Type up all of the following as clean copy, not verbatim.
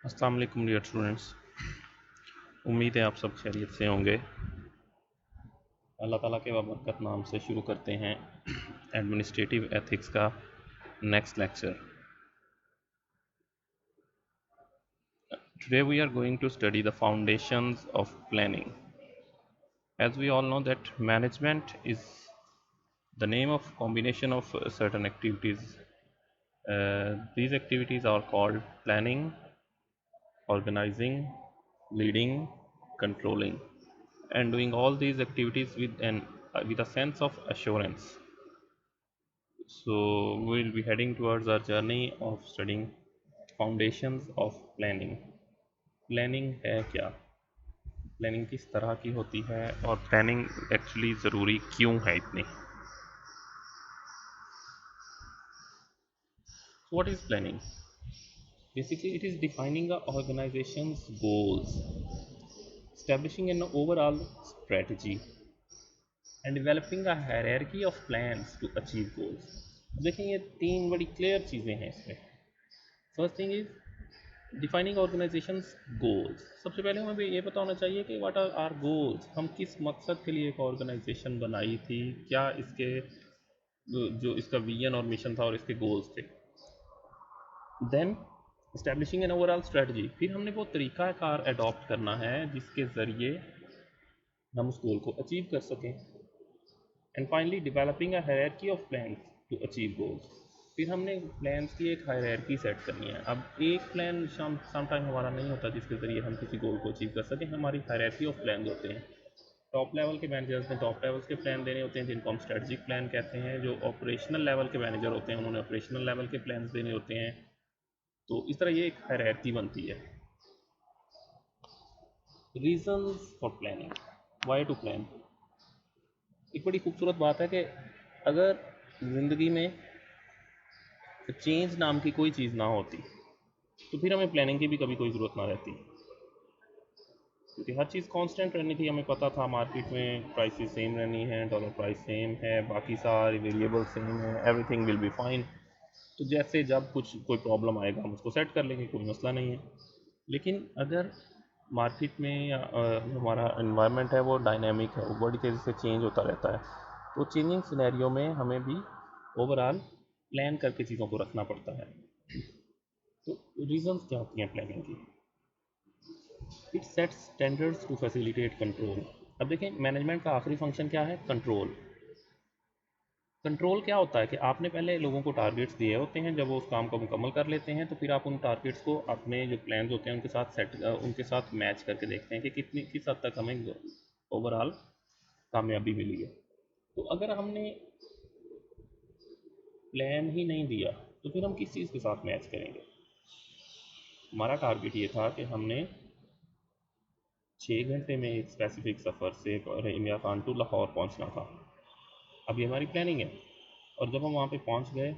अस्सलाम वालेकुम dear students. उम्मीद है आप सब खैरियत से होंगे। अल्लाह ताला के बाबरकत नाम से शुरू करते हैं एडमिनिस्ट्रेटिव एथिक्स का next lecture. Today we are going to study the foundations of planning. As we all know that management is the name of combination of certain activities. These activities are called planning, organizing, leading, controlling, and doing all these activities with a sense of assurance. So we'll be heading towards our journey of studying foundations of planning. Planning है क्या, planning किस तरह की होती है और planning actually ज़रूरी क्यों है इतनी। So what is planning? Basically it is defining a organization's goals, establishing an overall strategy and developing a hierarchy of plans to achieve goals. देखिए ये तीन बड़ी क्लियर चीज़ें हैं इसमें। First thing is defining organisations goals. सबसे पहले हमें ये पता होना चाहिए कि व्हाट आर आर गोल्स, हम किस मकसद के लिए एक ऑर्गेनाइजेशन बनाई थी, क्या इसके जो इसका विजन और मिशन था और इसके गोल्स थे। Then establishing an overall strategy, फिर हमने वो तरीक़ाकार अडॉप्ट करना है जिसके ज़रिए हम उस गोल को अचीव कर सकें। And finally developing a hierarchy of plans to achieve goals, फिर हमने प्लान्स की एक हायरार्की सेट करनी है। अब एक प्लान सम टाइम हमारा नहीं होता जिसके ज़रिए हम किसी गोल को अचीव कर सकें, हमारी हायरार्की ऑफ प्लान होते हैं। टॉप लेवल के मैनेजर्स ने टॉप लेवल्स के प्लान देने होते हैं जिनको हम स्ट्रेटजिक प्लान कहते हैं। जो ऑपरेशनल लेवल के मैनेजर होते हैं उन्होंने ऑपरेशनल लेवल के प्लान देने होते हैं। तो इस तरह ये एक हायरार्की बनती है। Reasons for planning, why to plan. एक बड़ी खूबसूरत बात है कि अगर ज़िंदगी में चेंज नाम की कोई चीज़ ना होती तो फिर हमें प्लानिंग की भी कभी कोई ज़रूरत ना रहती, क्योंकि हर चीज़ कांस्टेंट रहनी थी। हमें पता था मार्केट में प्राइसेस सेम रहनी है, डॉलर प्राइस सेम है, बाकी सारी वेरिएबल सेम है, एवरीथिंग विल बी फाइन। तो जैसे जब कुछ कोई प्रॉब्लम आएगा हम उसको सेट कर लेंगे, कोई मसला नहीं है। लेकिन अगर मार्केट में या हमारा इन्वायरमेंट है वो डायनेमिक है, वो बड़ी तेज़ी से चेंज होता रहता है, तो चेंजिंग सिनेरियो में हमें भी ओवरऑल प्लान करके चीज़ों को रखना पड़ता है। तो रीजंस क्या होती हैं प्लानिंग की? It sets standards to facilitate control. अब देखें मैनेजमेंट का आखिरी फंक्शन क्या है? कंट्रोल। कंट्रोल क्या होता है कि आपने पहले लोगों को टारगेट्स दिए होते हैं, जब वो उस काम को मुकम्मल कर लेते हैं तो फिर आप उन टारगेट्स को अपने जो प्लान्स होते हैं उनके साथ मैच करके देखते हैं कि किस हद तक हमें ओवरऑल कामयाबी मिली है। तो अगर हमने प्लान ही नहीं दिया तो फिर हम किस चीज़ के साथ मैच करेंगे? हमारा टारगेट ये था कि हमने 6 घंटे में एक स्पेसिफिक सफ़र से इंडिया कान टू लाहौर पहुंचना था। अब ये हमारी प्लानिंग है, और जब हम वहाँ पे पहुँच गए,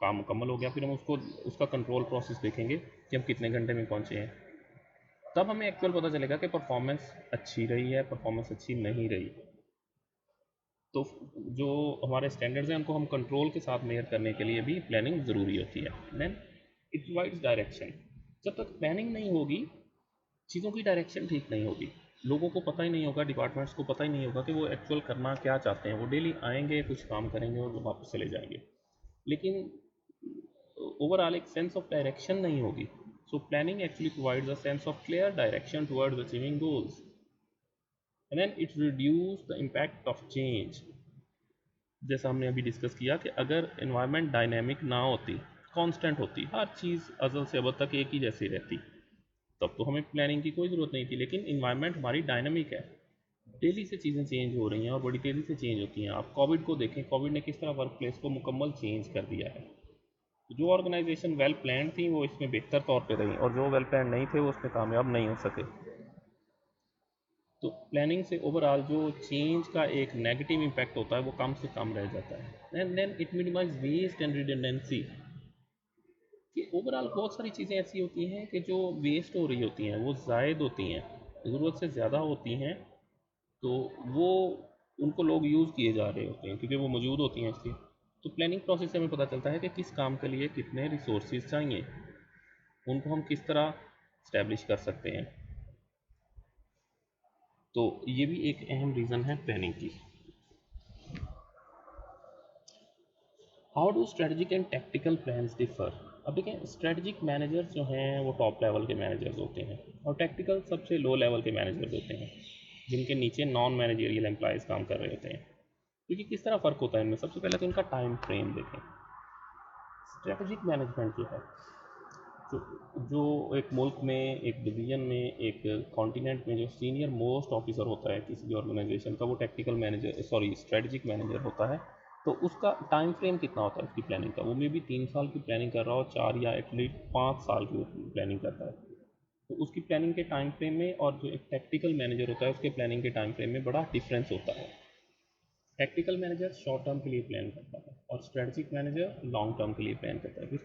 काम मुकम्मल हो गया, फिर हम उसका कंट्रोल प्रोसेस देखेंगे कि हम कितने घंटे में पहुँचे हैं। तब हमें एक्चुअल पता चलेगा कि परफॉर्मेंस अच्छी रही है, परफॉर्मेंस अच्छी नहीं रही। तो जो हमारे स्टैंडर्ड्स हैं उनको हम कंट्रोल के साथ मेयर करने के लिए भी प्लानिंग ज़रूरी होती है। Then it provides direction. जब तक प्लानिंग नहीं होगी चीज़ों की डायरेक्शन ठीक नहीं होगी, लोगों को पता ही नहीं होगा, डिपार्टमेंट्स को पता ही नहीं होगा कि वो एक्चुअल करना क्या चाहते हैं। वो डेली आएंगे, कुछ काम करेंगे और वापस चले जाएंगे, लेकिन ओवरऑल एक सेंस ऑफ डायरेक्शन नहीं होगी। So planning actually provides a sense of clear direction towards achieving goals, and then it reduce the impact of change. जैसा हमने अभी डिस्कस किया कि अगर इन्वायरमेंट डायनेमिक ना होती, कांस्टेंट होती, हर चीज़ अज़ल से अब तक एक ही जैसी रहती, तब तो हमें प्लानिंग की कोई ज़रूरत नहीं थी। लेकिन इन्वायरमेंट हमारी डायनामिक है, डेली से चीज़ें चेंज हो रही हैं और बड़ी तेज़ी से चेंज होती हैं। आप कोविड को देखें, कोविड ने किस तरह वर्क प्लेस को मुकम्मल चेंज कर दिया है। जो ऑर्गेनाइजेशन वेल प्लान थी वो इसमें बेहतर तौर पे रही, और जो वेल प्लान नहीं थे वो उसमें कामयाब नहीं हो सके। तो प्लानिंग से ओवरऑल जो चेंज का एक नेगेटिव इम्पैक्ट होता है वो कम से कम रह जाता है। And then it minimise waste and redundancy, कि ओवरऑल बहुत सारी चीज़ें ऐसी होती हैं कि जो वेस्ट हो रही होती हैं, वो ज़ायद होती हैं, ज़रूरत से ज़्यादा होती हैं, तो वो उनको लोग यूज़ किए जा रहे होते हैं क्योंकि वो मौजूद होती हैं इसलिए। तो प्लानिंग प्रोसेस से हमें पता चलता है कि किस काम के लिए कितने रिसोर्सेज चाहिए, उनको हम किस तरह इस्टेब्लिश कर सकते हैं। तो ये भी एक अहम रीज़न है प्लानिंग की। How do strategic and tactical plans differ? अब देखें, स्ट्रेटजिक मैनेजर्स जो हैं वो टॉप लेवल के मैनेजर्स होते हैं और टैक्टिकल सबसे लो लेवल के मैनेजर्स होते हैं जिनके नीचे नॉन मैनेजरियल एम्प्लॉयज़ काम कर रहे होते हैं। क्योंकि किस तरह फ़र्क होता है इनमें, सबसे पहले तो इनका टाइम फ्रेम देखें। स्ट्रेटजिक मैनेजमेंट जो है, जो जो एक मुल्क में, एक डिवीज़न में, एक कॉन्टिनेंट में जो सीनियर मोस्ट ऑफिसर होता है किसी भी ऑर्गेनाइजेशन का, वो technical manager, sorry strategic manager होता है। तो उसका टाइम फ्रेम कितना होता है उसकी प्लानिंग का? वो मे भी 3 साल की प्लानिंग कर रहा हो, 4 या एटलीस्ट 5 साल की प्लानिंग करता है। तो उसकी प्लानिंग के टाइम फ्रेम में और जो एक टैक्टिकल मैनेजर होता है उसके प्लानिंग के टाइम फ्रेम में बड़ा डिफरेंस होता है। टैक्टिकल मैनेजर शॉर्ट टर्म के लिए प्लान करता है और स्ट्रेटजिक मैनेजर लॉन्ग टर्म के लिए प्लान करता है। फिर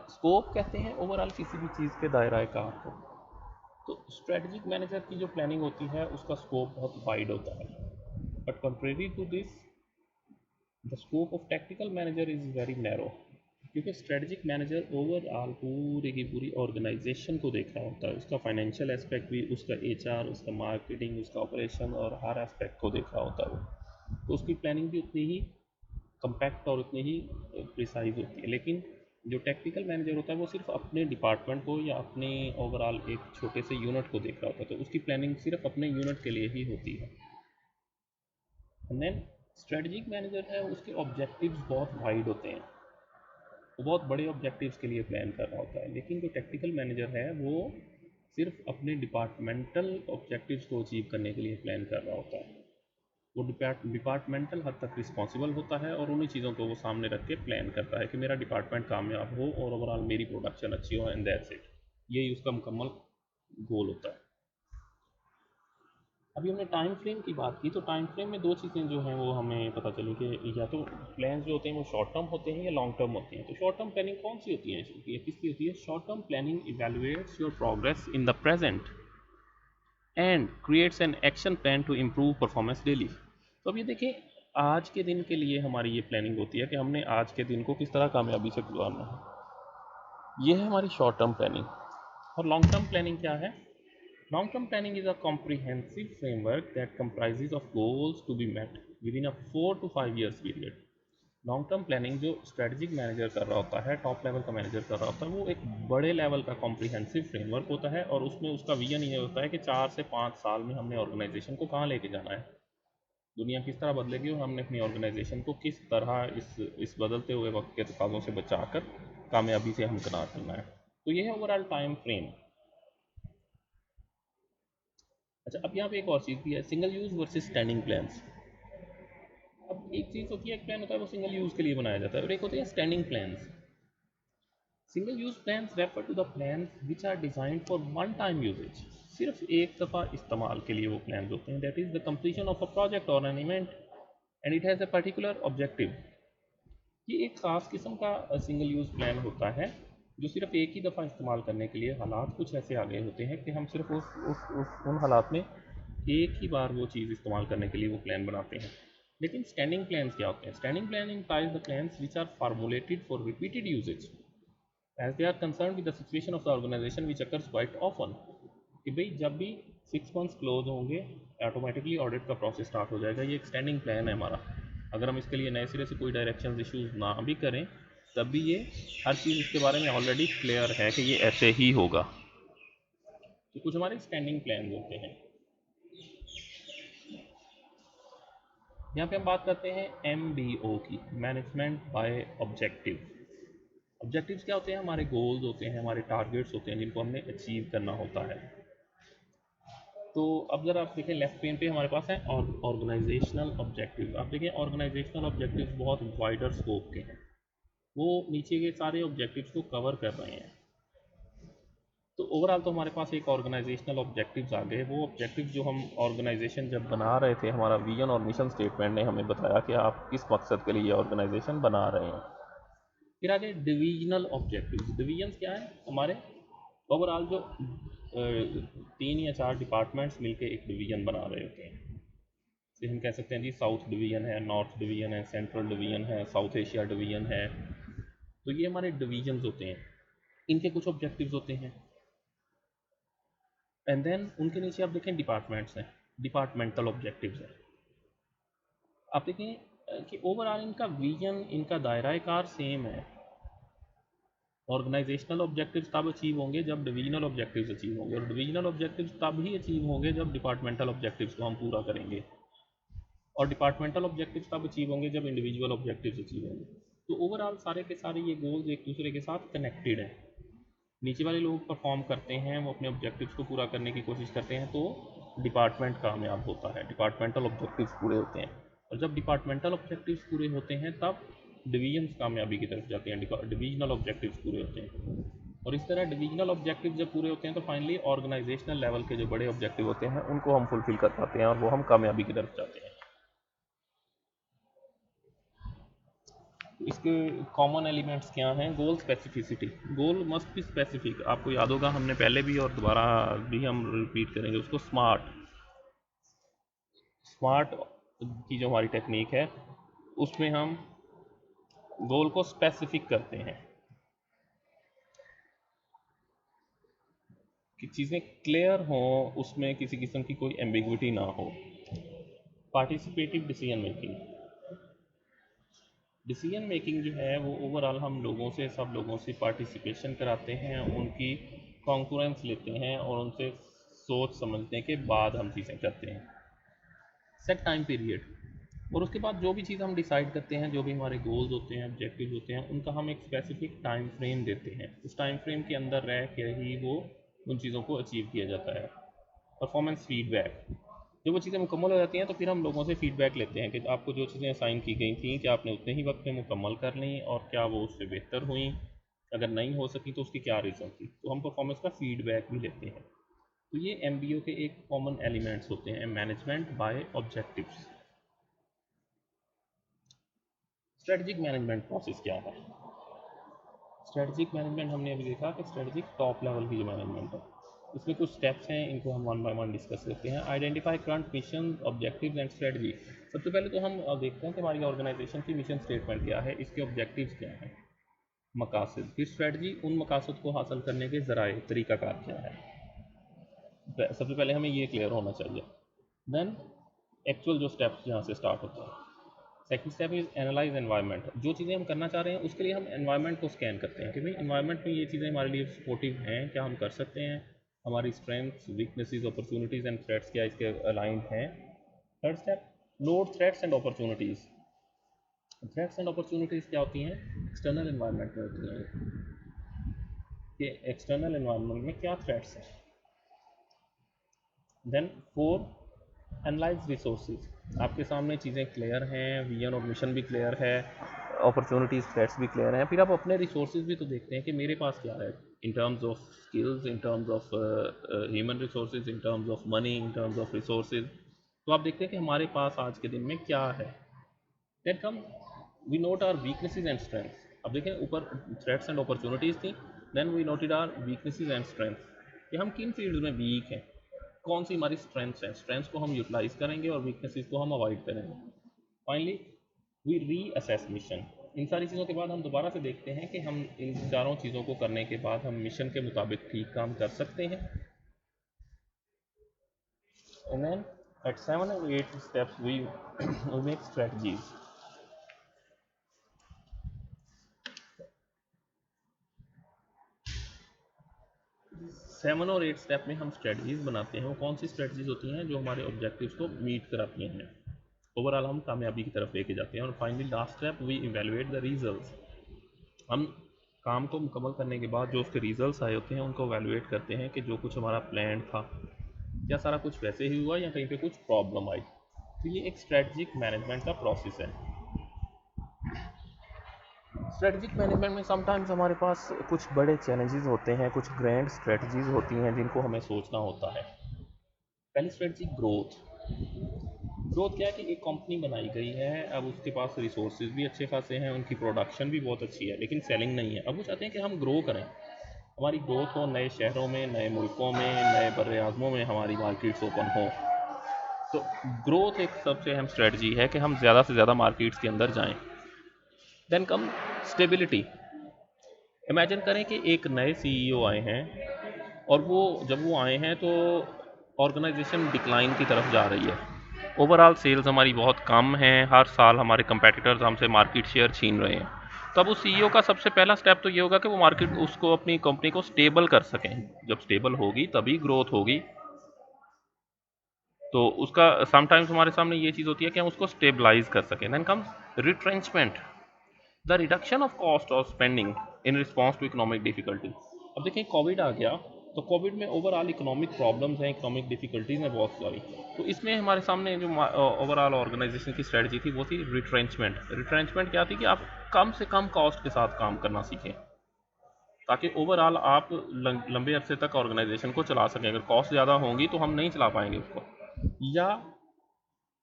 स्कोप कहते हैं ओवरऑल किसी भी चीज़ के दायरा कार को। तो स्ट्रेटजिक मैनेजर की जो प्लानिंग होती है उसका स्कोप बहुत वाइड होता है, but contrary to this the scope of tactical manager is very narrow. क्योंकि स्ट्रेटजिक मैनेजर ओवरऑल पूरी की पूरी ऑर्गेनाइजेशन को देख रहा होता है, उसका फाइनेंशियल एस्पेक्ट भी, उसका एचआर, उसका मार्केटिंग, उसका ऑपरेशन और हर एस्पेक्ट को देख रहा होता है वो। तो उसकी प्लानिंग भी उतनी ही कम्पैक्ट और उतनी ही प्रिसाइज होती है। लेकिन जो टेक्निकल मैनेजर होता है वो सिर्फ अपने डिपार्टमेंट को या अपने ओवरऑल एक छोटे से यूनिट को देख रहा होता है, तो उसकी प्लानिंग सिर्फ अपने यूनिट के लिए ही होती है। एंड देन स्ट्रेटजिक मैनेजर है, उसके ऑब्जेक्टिव्स बहुत वाइड होते हैं, वो बहुत बड़े ऑब्जेक्टिव्स के लिए प्लान कर रहा होता है। लेकिन जो टेक्निकल मैनेजर है वो सिर्फ अपने डिपार्टमेंटल ऑब्जेक्टिव्स को अचीव करने के लिए प्लान कर रहा होता है। वो डिपार्टमेंटल हद तक रिस्पॉन्सिबल होता है और उन्हीं चीज़ों को वो सामने रख के प्लान करता है कि मेरा डिपार्टमेंट कामयाब हो और ओवरऑल मेरी प्रोडक्शन अच्छी हो, एंड दैट्स इट। यही उसका मुकम्मल गोल होता है। अभी हमने टाइम फ्रेम की बात की, तो टाइम फ्रेम में दो चीज़ें जो हैं वो हमें पता चली कि या तो प्लान्स जो होते हैं वो शॉर्ट टर्म होते हैं या लॉन्ग टर्म होते हैं। तो शॉर्ट टर्म प्लानिंग कौन सी होती है, ये किसकी होती है? Short term planning evaluates your progress in the present and creates an action plan to improve performance daily. तो अब ये देखें, आज के दिन के लिए हमारी ये प्लानिंग होती है कि हमने आज के दिन को किस तरह कामयाबी से गुजारना है। ये है हमारी शॉर्ट टर्म प्लानिंग। और लॉन्ग टर्म प्लानिंग क्या है? Long term planning is a comprehensive framework that comprises of goals to be met within a 4 to 5 years period। Long term planning जो स्ट्रेटजिक मैनेजर कर रहा होता है, टॉप लेवल का manager कर रहा होता है, वो एक बड़े लेवल का कॉम्प्रिहेंसिव फ्रेमवर्क होता है और उसमें उसका विजन ये होता है कि 4 से 5 साल में हमने ऑर्गेनाइजेशन को कहाँ लेके जाना है, दुनिया किस तरह बदलेगी और हमने अपनी ऑर्गेनाइजेशन को किस तरह इस बदलते हुए वक्त के तकाज़ों से बचाकर कामयाबी से हमकनार करना है। तो ये है ओवरऑल टाइम फ्रेम। अच्छा, अब यहाँ पे एक और चीज़ भी है, single use versus standing plans. अब एक चीज़ होती है, एक प्लान होता है वो सिंगल यूज़ के लिए बनाया जाता है और एक होते हैं standing plans. Single use plans refer to the plans which are designed for one time usages. सिर्फ एक दफ़ा इस्तेमाल के लिए वो प्लान्स होते हैं। That is the completion of a project और an event and it has a particular objective. ये एक ख़ास किस्म का सिंगल यूज़ प्लान होता है जो सिर्फ एक ही दफ़ा इस्तेमाल करने के लिए, हालात कुछ ऐसे आ गए होते हैं कि हम सिर्फ उन हालात में एक ही बार वो चीज़ इस्तेमाल करने के लिए वो प्लान बनाते हैं। लेकिन स्टैंडिंग प्लान्स क्या होते हैं? Standing plan implies the plans which are formulated for repeated usages as they are concerned with the situation of the organization which occurs quite often। कि भाई जब भी 6 मंथ्स क्लोज होंगे ऑटोमेटिकली ऑडिट का process start हो जाएगा। ये एक स्टैंडिंग प्लान है हमारा। अगर हम इसके लिए नए सिरे से कोई डायरेक्शन इश्यूज ना भी करें तब भी ये हर चीज़ इसके बारे में ऑलरेडी क्लियर है कि ये ऐसे ही होगा। तो कुछ हमारे स्टैंडिंग प्लान होते हैं। यहाँ पे हम बात करते हैं MBO की, मैनेजमेंट बाय ऑब्जेक्टिव। ऑब्जेक्टिव्स क्या होते हैं? हमारे गोल्स होते हैं, हमारे टारगेट्स होते हैं जिनको हमने अचीव करना होता है। तो अब ज़रा आप देखें, लेफ्ट पेन पे हमारे पास है ऑर्गेनाइजेशनल ऑब्जेक्टिव। आप देखें ऑर्गेनाइजेशनल ऑब्जेक्टिव्स बहुत वाइडर स्कोप के हैं, वो नीचे के सारे ऑब्जेक्टिव्स को कवर कर रहे हैं। तो ओवरऑल तो हमारे पास एक ऑर्गेनाइजेशनल ऑब्जेक्टिव्स आ गए। वो ऑब्जेक्टिव्स जो हम ऑर्गेनाइजेशन जब बना रहे थे, हमारा विजन और मिशन स्टेटमेंट ने हमें बताया कि आप किस मकसद के लिए ऑर्गेनाइजेशन बना रहे हैं। फिर आगे डिवीजनल ऑब्जेक्टिव्स। डिवीजन्स क्या है? हमारे ओवरऑल जो 3 या 4 डिपार्टमेंट्स मिलके एक डिवीजन बना रहे होते हैं। जैसे हम कह सकते हैं जी साउथ डिवीजन है, नॉर्थ डिवीजन है, सेंट्रल डिवीजन है, साउथ एशिया डिवीजन है। तो ये हमारे डिवीजन्स होते हैं। इनके कुछ ऑब्जेक्टिव्स होते हैं। एंड देन उनके नीचे आप देखें डिपार्टमेंट्स हैं, डिपार्टमेंटल ऑब्जेक्टिव्स हैं। आप देखें कि ओवरऑल इनका विजन, इनका दायरा कार सेम है। ऑर्गेनाइजेशनल ऑब्जेक्टिव्स तब अचीव होंगे जब डिवीजनल ऑब्जेक्टिव्स अचीव होंगे, और डिवीजनल ऑब्जेक्टिव्स तब ही अचीव होंगे जब डिपार्टमेंटल ऑब्जेक्टिव्स को हम पूरा करेंगे, और डिपार्टमेंटल ऑब्जेक्टिव्स तब अचीव होंगे जब इंडिविजुअल ऑब्जेक्टिव्स अचीव होंगे। तो ओवरऑल सारे के सारे ये गोल्स एक दूसरे के साथ कनेक्टेड हैं। नीचे वाले लोग परफॉर्म करते हैं, वो अपने ऑब्जेक्टिव्स को पूरा करने की कोशिश करते हैं, तो डिपार्टमेंट कामयाब होता है, डिपार्टमेंटल ऑब्जेक्टिव्स पूरे होते हैं। और जब डिपार्टमेंटल ऑब्जेक्टिव्स पूरे होते हैं तब डिवीजन्स कामयाबी की तरफ जाते हैं, डिवीजनल ऑब्जेक्टिव्स पूरे होते हैं। और इस तरह डिवीजनल ऑब्जेक्टिव जब पूरे होते हैं तो फाइनली ऑर्गेनाइजेशनल लेवल के जो बड़े ऑब्जेक्टिव होते हैं उनको हम फुलफिल कर पाते हैं, और वो हम कामयाबी की तरफ जाते हैं। इसके कॉमन एलिमेंट्स क्या हैं? Goal specificity, goal must be specific. आपको याद होगा हमने पहले भी और दोबारा भी हम रिपीट करेंगे उसको, स्मार्ट। स्मार्ट की जो हमारी टेक्निक है उसमें हम गोल को स्पेसिफिक करते हैं कि चीज़ें क्लियर हों, उसमें किसी किस्म की कोई एम्बिग्विटी ना हो। Participative decision making, decision making जो है वो ओवरऑल हम लोगों से, सब लोगों से पार्टिसिपेशन कराते हैं, उनकी कॉन्क्रेंस लेते हैं और उनसे सोच समझने के बाद हम चीज़ें करते हैं। सेट टाइम पीरियड, और उसके बाद जो भी चीज़ हम डिसाइड करते हैं, जो भी हमारे गोल्स होते हैं, ऑब्जेक्टिव्स होते हैं, उनका हम एक स्पेसिफिक टाइम फ्रेम देते हैं। उस टाइम फ्रेम के अंदर रह के ही वो उन चीज़ों को अचीव किया जाता है। परफॉर्मेंस फीडबैक, जब वो चीज़ें मुकम्मल हो जाती हैं तो फिर हम लोगों से फीडबैक लेते हैं कि आपको जो चीज़ें असाइन की गई थी क्या आपने उतने ही वक्त में मुकम्मल कर ली, और क्या वो उससे बेहतर हुई, अगर नहीं हो सकी तो उसकी क्या रीज़न थी। तो हम परफॉर्मेंस का फीडबैक भी लेते हैं। तो ये MBO के एक कॉमन एलिमेंट्स होते हैं, management by objectives. Strategic management process क्या है? स्ट्रेटजिक मैनेजमेंट हमने अभी देखा कि स्ट्रेटजिक टॉप लेवल की जो मैनेजमेंट है, इसमें कुछ स्टेप्स हैं, इनको हम वन बाय वन डिस्कस करते हैं। Identify current mission, objectives and strategy. सबसे पहले तो हम देखते हैं कि हमारी ऑर्गेनाइजेशन की मिशन स्टेटमेंट क्या है, इसके ऑब्जेक्टिव्स क्या हैं, मकासद। फिर स्ट्रेटजी, उन मकासद को हासिल करने के ज़राए, तरीकाकार क्या है। सबसे पहले हमें ये क्लियर होना चाहिए। देन एक्चुअल जो स्टेप्स यहाँ से स्टार्ट होते हैं। Second step is analyse environment, जो चीज़ें हम करना चाह रहे हैं उसके लिए हम एनवायरनमेंट को स्कैन करते हैं कि भाई एनवायरनमेंट में ये चीज़ें हमारे लिए सपोर्टिव हैं, क्या हम कर सकते हैं, हमारी strengths, weaknesses, opportunities and threats क्या इसके अलाइंड हैं। Third step, note threats and opportunities. Threats and opportunities क्या होती हैं? एक्सटर्नल एनवायरनमेंट में होती हैं कि एक्सटर्नल एनवायरनमेंट में क्या थ्रेट्स हैं। देन फोर, एनालाइज रिसोर्सेज, आपके सामने चीज़ें क्लियर हैं, विजन और मिशन भी क्लियर है, अपॉर्चुनिटीज़, थ्रेट्स भी क्लियर हैं, फिर आप अपने रिसोर्सेज भी तो देखते हैं कि मेरे पास क्या है, in terms of skills, in terms of human resources, in terms of money, in terms of resources. तो आप देखते हैं कि हमारे पास आज के दिन में क्या है। Then come we note our weaknesses and strengths. अब देखें ऊपर थ्रेट्स एंड अपॉर्चुनिटीज़ थी, then we noted our weaknesses and strengths कि हम किन फील्ड में वीक हैं, कौन सी हमारी स्ट्रेंथ्स हैं, स्ट्रेंथ्स को हम यूटिलाइज करेंगे और वीकनेसेस को हम अवॉइड करेंगे। Finally we reassess mission. इन सारी चीज़ों के बाद हम दोबारा से देखते हैं कि हम इन चारों चीज़ों को करने के बाद हम मिशन के मुताबिक ठीक काम कर सकते हैं। एंड देन एट 7 और 8 स्टेप्स वी मेक स्ट्रेटजीज। 7 और 8 स्टेप में हम स्ट्रेटजीज बनाते हैं। वो कौन सी स्ट्रेटजीज होती हैं? जो हमारे ऑब्जेक्टिव्स को मीट कराती हैं, ओवरऑल हम कामयाबी की तरफ लेके जाते हैं। और finally last step, we evaluate the results. हम काम को मुकम्मल करने के बाद जो उसके रिजल्ट्स आए होते हैं उनको इवेलुएट करते हैं कि जो कुछ हमारा प्लान था क्या सारा कुछ वैसे ही हुआ या कहीं पे कुछ प्रॉब्लम आई। तो ये एक स्ट्रेटजिक मैनेजमेंट का प्रोसेस है। स्ट्रेटजिक मैनेजमेंट में समटाइम्स हमारे पास कुछ बड़े चैलेंजेस होते हैं, कुछ ग्रैंड स्ट्रेटजीज होती हैं जिनको हमें सोचना होता है। पहली स्ट्रेटजी, ग्रोथ। ग्रोथ क्या है कि एक कंपनी बनाई गई है, अब उसके पास रिसोर्सेज भी अच्छे खासे हैं, उनकी प्रोडक्शन भी बहुत अच्छी है, लेकिन सेलिंग नहीं है। अब वो चाहते हैं कि हम ग्रो करें, हमारी ग्रोथ हो, नए शहरों में, नए मुल्कों में, नए बर्रे आज़मों में हमारी मार्केट्स ओपन हो। तो ग्रोथ एक सबसे अहम स्ट्रेटजी है कि हम ज़्यादा से ज़्यादा मार्केट्स के अंदर जाएं। Then come stability. इमेजिन करें कि एक नए सीईओ आए हैं और वो जब वो आए हैं तो ऑर्गेनाइजेशन डिक्लाइन की तरफ जा रही है, ओवरऑल सेल्स हमारी बहुत कम है, हर साल हमारे कंपेटिटर्स हमसे मार्केट शेयर छीन रहे हैं। तो अब उस सीईओ का सबसे पहला स्टेप तो ये होगा कि वो मार्केट उसको अपनी कंपनी को स्टेबल कर सकें। जब स्टेबल होगी तभी ग्रोथ होगी। तो उसका समटाइम्स हमारे सामने ये चीज़ होती है कि हम उसको स्टेबलाइज कर सकें। Then comes retrenchment, the reduction of cost of spending in response to economic difficulty. अब देखिए कोविड आ गया, तो कोविड में ओवरऑल इकोनॉमिक प्रॉब्लम्स हैं, इकोनॉमिक डिफिकल्टीज हैं बहुत सारी। तो इसमें हमारे सामने जो ओवरऑल ऑर्गेनाइजेशन की स्ट्रेटजी थी वो थी रिट्रेंचमेंट। रिट्रेंचमेंट क्या थी कि आप कम से कम कॉस्ट के साथ काम करना सीखें, ताकि ओवरऑल आप लंबे अरसे तक ऑर्गेनाइजेशन को चला सकें। अगर कॉस्ट ज़्यादा होंगी तो हम नहीं चला पाएंगे उसको। या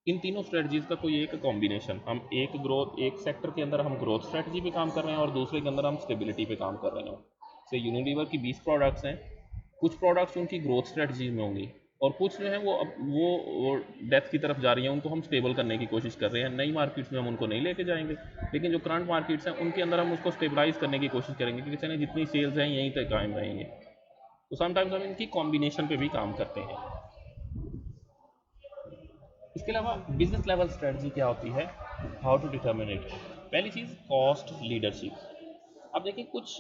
इन तीनों स्ट्रेटजीज का कोई एक कॉम्बिनेशन, हम एक सेक्टर के अंदर हम ग्रोथ स्ट्रेटजी पे काम कर रहे हैं और दूसरे के अंदर हम स्टेबिलिटी पे काम कर रहे हैं। से यूनिलीवर की 20 प्रोडक्ट्स हैं, कुछ प्रोडक्ट्स उनकी ग्रोथ स्ट्रेटजी में होंगी और कुछ जो है वो अब वो डेथ की तरफ जा रही हैं, उनको हम स्टेबल करने की कोशिश कर रहे हैं। नई मार्केट्स में हम उनको नहीं लेके जाएंगे, लेकिन जो करंट मार्केट्स हैं उनके अंदर हम उसको स्टेबलाइज करने की कोशिश करेंगे कि चलें जितनी सेल्स हैं यहीं तक कायम रहेंगे। तो समटाइम्स हम इनकी कॉम्बिनेशन पे भी काम करते हैं। इसके अलावा बिजनेस लेवल स्ट्रेटजी क्या होती है, हाउ टू डिटर्मिन इट। पहली चीज़ कॉस्ट लीडरशिप। अब देखिए कुछ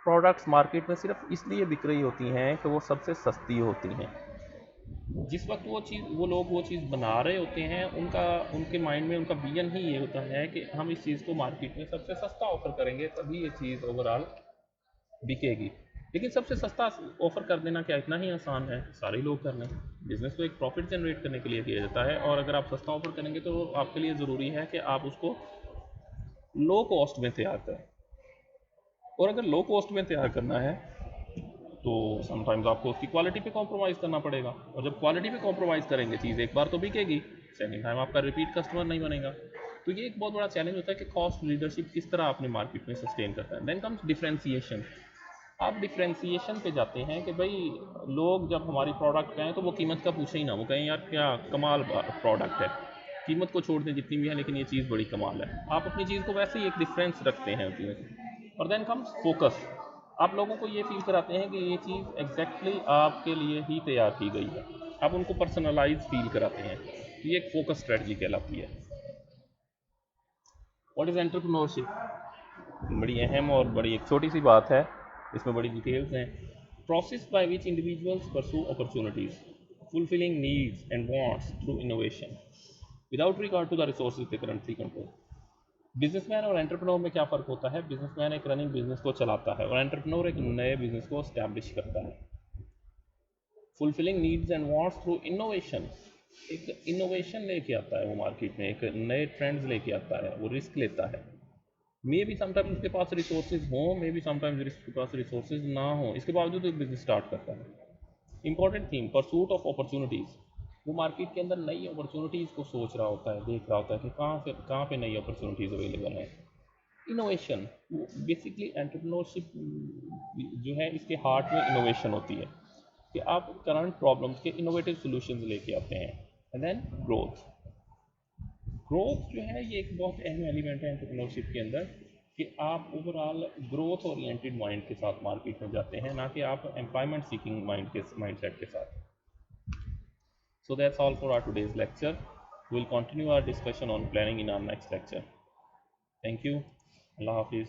प्रोडक्ट्स मार्केट में सिर्फ इसलिए बिक रही होती हैं कि वो सबसे सस्ती होती हैं। जिस वक्त वो लोग वो चीज़ बना रहे होते हैं, उनके माइंड में उनका विजन ही ये होता है कि हम इस चीज़ को मार्केट में सबसे सस्ता ऑफर करेंगे तभी ये चीज़ ओवरऑल बिकेगी। लेकिन सबसे सस्ता ऑफर कर देना क्या इतना ही आसान है, सारे लोग कर लें। बिजनेस तो एक प्रॉफिट जनरेट करने के लिए किया जाता है, और अगर आप सस्ता ऑफर करेंगे तो आपके लिए ज़रूरी है कि आप उसको लो कॉस्ट में तैयार करें। और अगर लो कॉस्ट में तैयार करना है तो समटाइम्स आपको उसकी क्वालिटी पे कॉम्प्रोमाइज़ करना पड़ेगा, और जब क्वालिटी पे कॉम्प्रोमाइज़ करेंगे चीज़ एक बार तो बिकेगी, सेकेंड टाइम आपका रिपीट कस्टमर नहीं बनेगा। तो ये एक बहुत बड़ा चैलेंज होता है कि कॉस्ट लीडरशिप किस तरह अपने मार्केट में सस्टेन करता है। Then comes differentiation. आप डिफ्रेंसिएशन पे जाते हैं कि भाई लोग जब हमारी प्रोडक्ट कहें तो वो कीमत का पूछे ही ना, वो कहें यार क्या कमाल प्रोडक्ट है, कीमत को छोड़ दें जितनी भी है लेकिन ये चीज़ बड़ी कमाल है। आप अपनी चीज़ को वैसे ही एक डिफरेंस रखते हैं उसमें। और देन कम्स फोकस। आप लोगों को ये फील कराते हैं कि ये चीज़ एग्जैक्टली आपके लिए ही तैयार की गई है, आप उनको पर्सनलाइज फील कराते हैं। तो ये एक फोकस स्ट्रेटजी कहलाती है। व्हाट इज़ एंटरप्रेन्योरशिप, बड़ी अहम और बड़ी एक छोटी सी बात है, इसमें बड़ी डिटेल्स हैं। Process by which individuals pursue opportunities, fulfilling needs and wants through innovation without regard to the resources they currently control. Businessman और एंटरप्रेन्योर में क्या फ़र्क होता है? बिजनेसमैन एक रनिंग बिजनेस को चलाता है और एंटरप्रेन्योर एक नए बिजनेस को स्टैब्लिश करता है। Fulfilling needs and wants through innovation, एक इनोवेशन लेके आता है वो मार्केट में, एक नए ट्रेंड्स लेके आता है, वो रिस्क लेता है। मे भी समटाइम्स उसके पास रिसोर्सेज हों, मे भी समटाइम्स उसके पास रिसोर्सेज ना हो, इसके बावजूद एक बिजनेस स्टार्ट करता है। Important theme pursuit of opportunities. वो मार्केट के अंदर नई अपॉर्चुनिटीज़ को सोच रहा होता है, देख रहा होता है कि कहाँ पे नई अपॉर्चुनिटीज़ अवेलेबल हैं। इनोवेशन, बेसिकली एंटरप्रेन्योरशिप जो है इसके हार्ट में इनोवेशन होती है कि आप करंट प्रॉब्लम्स के इनोवेटिव सॉल्यूशंस लेके आते हैं। And then growth. ग्रोथ जो है ये एक बहुत अहम एलिमेंट है एंटरप्रेन्योरशिप के अंदर, कि आप ओवरऑल ग्रोथ ओरिएंटेड माइंड के साथ मार्केट में जाते हैं, ना कि आप एम्प्लॉयमेंट सीकिंग माइंडसेट के साथ। So that's all for our today's lecture. We will continue our discussion on planning in our next lecture. Thank you. अल्लाह हाफिज़।